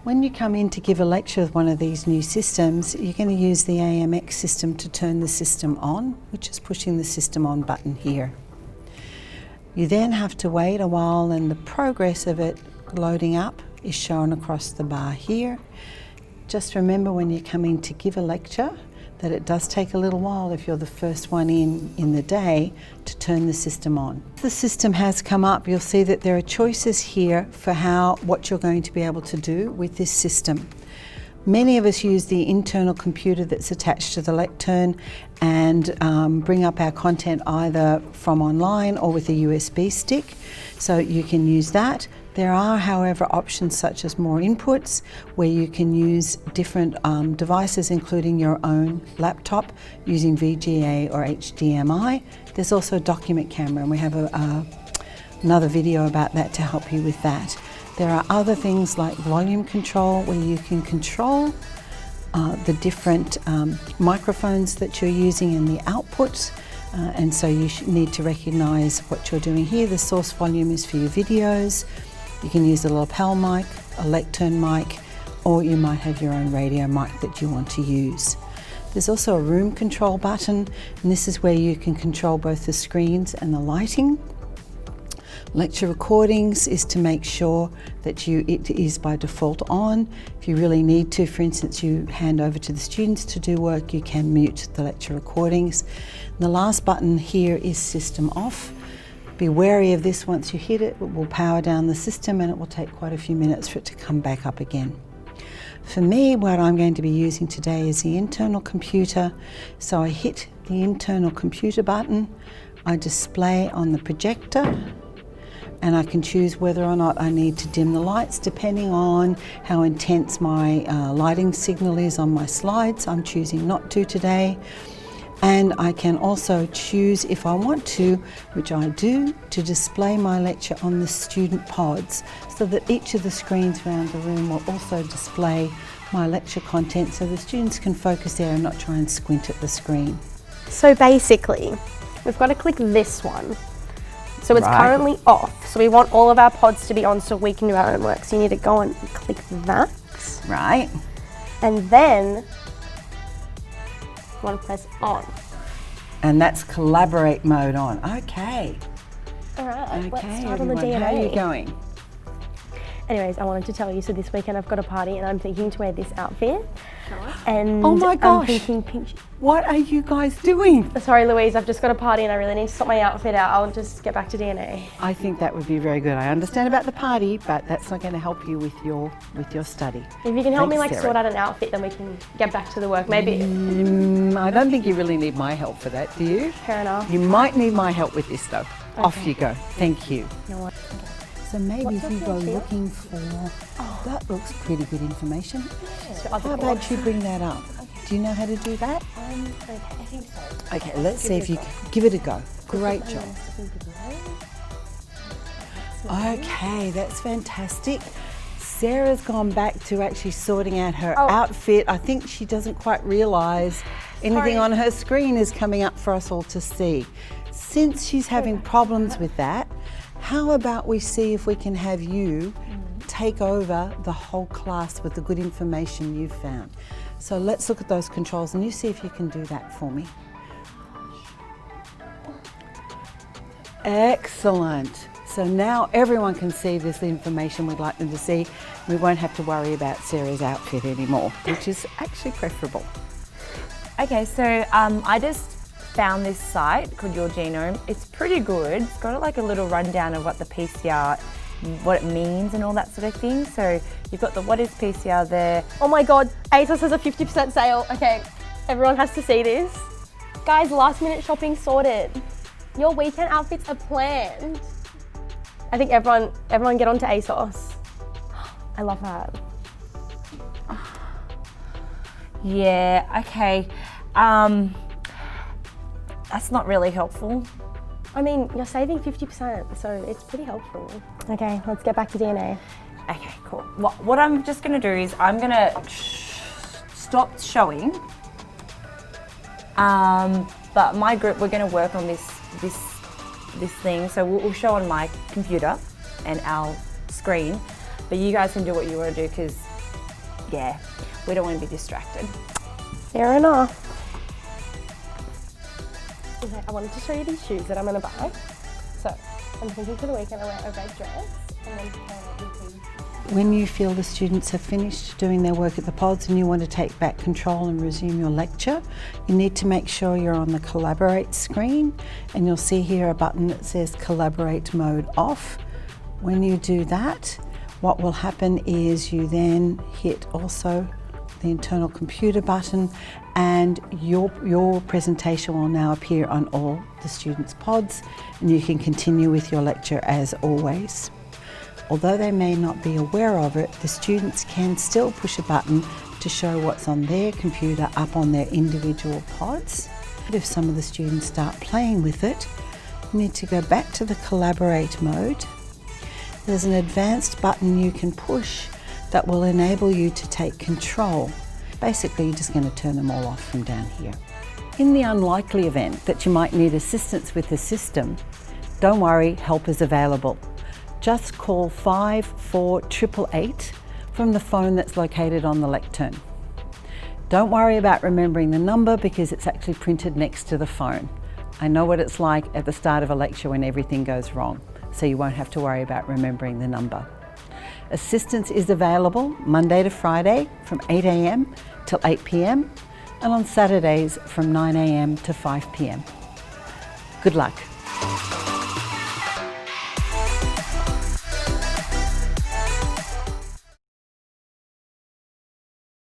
When you come in to give a lecture with one of these new systems, you're going to use the AMX system to turn the system on, which is pushing the system on button here. You then have to wait a while, and the progress of it loading up is shown across the bar here. Just remember when you're coming to give a lecture that it does take a little while if you're the first one in the day to turn the system on. If the system has come up, you'll see that there are choices here for what you're going to be able to do with this system. Many of us use the internal computer that's attached to the lectern and bring up our content either from online or with a USB stick, so you can use that. There are, however, options such as more inputs where you can use different devices, including your own laptop using VGA or HDMI. There's also a document camera, and we have another video about that to help you with that. There are other things like volume control where you can control the different microphones that you're using in the outputs. And so you need to recognise what you're doing here. The source volume is for your videos. You can use a lapel mic, a lectern mic, or you might have your own radio mic that you want to use. There's also a room control button, and this is where you can control both the screens and the lighting. Lecture recordings is to make sure that it is by default on. If you really need to, for instance, you hand over to the students to do work, you can mute the lecture recordings. And the last button here is system off. Be wary of this. Once you hit it, it will power down the system and it will take quite a few minutes for it to come back up again. For me, what I'm going to be using today is the internal computer. So I hit the internal computer button, I display on the projector, and I can choose whether or not I need to dim the lights depending on how intense my lighting signal is on my slides. I'm choosing not to today. And I can also choose, if I want to, which I do, to display my lecture on the student pods so that each of the screens around the room will also display my lecture content so the students can focus there and not try and squint at the screen. So basically, we've got to click this one. So it's currently off. So we want all of our pods to be on so we can do our own work. So you need to go and click that. Right. And then want to press on. And that's collaborate mode on. Okay. All right, Okay, let's start everyone, on the DNA. how are you going? Anyways, I wanted to tell you, so this weekend I've got a party and I'm thinking to wear this outfit. And Oh my gosh. I'm thinking pink. What are you guys doing? Sorry, Louise, I've just got a party and I really need to sort my outfit out. I'll just get back to DNA. I think that would be very good. I understand about the party, but that's not going to help you with your study. If you can help me Thanks, like Sarah. sort out an outfit, then we can get back to the work. Maybe. I don't think you really need my help for that, do you? Fair enough. You might need my help with this though. Okay. Off you go. Thank you. You know what? So maybe What's if you up go here? looking for, that looks pretty good information. So How about you bring that up? Do you know how to do that? Okay, I think so. Okay, let's see if you can give it a go. Great job. Okay, that's fantastic. Sarah's gone back to actually sorting out her outfit. I think she doesn't quite realise anything on her screen is coming up for us all to see. Since she's having problems with that, how about we see if we can have you take over the whole class with the good information you've found. So let's look at those controls and you see if you can do that for me. Excellent. So now everyone can see this information we'd like them to see. We won't have to worry about Sarah's outfit anymore, which is actually preferable. Okay, so I just found this site called Your Genome. It's pretty good. It's got like a little rundown of what the PCR, what it means and all that sort of thing. So you've got the what is PCR there. Oh my God, ASOS has a 50% sale. Okay, everyone has to see this. Guys, last minute shopping sorted. Your weekend outfits are planned. I think everyone get onto ASOS. I love that. Yeah, okay. That's not really helpful. I mean, you're saving 50%, so it's pretty helpful. Okay, let's get back to DNA. Okay, cool. What I'm just gonna do is I'm gonna stop showing. But my group, we're gonna work on this thing. So we'll show on my computer and our screen, but you guys can do what you wanna do because yeah, we don't want to be distracted. Fair enough. Okay, I wanted to show you these shoes that I'm going to buy. So I'm thinking for the weekend I wear a red dress and then When you feel the students have finished doing their work at the pods and you want to take back control and resume your lecture, you need to make sure you're on the Collaborate screen, and you'll see here a button that says Collaborate Mode Off. When you do that, what will happen is you then hit also the internal computer button, and your presentation will now appear on all the students' pods, and you can continue with your lecture as always. Although they may not be aware of it, the students can still push a button to show what's on their computer up on their individual pods. If some of the students start playing with it, you need to go back to the Collaborate mode. There's an advanced button you can push that will enable you to take control. Basically, you're just going to turn them all off from down here. In the unlikely event that you might need assistance with the system, don't worry, help is available. Just call 54888 from the phone that's located on the lectern. Don't worry about remembering the number because it's actually printed next to the phone. I know what it's like at the start of a lecture when everything goes wrong, so you won't have to worry about remembering the number. Assistance is available Monday to Friday from 8 a.m. till 8 p.m. and on Saturdays from 9 a.m. to 5 p.m. Good luck.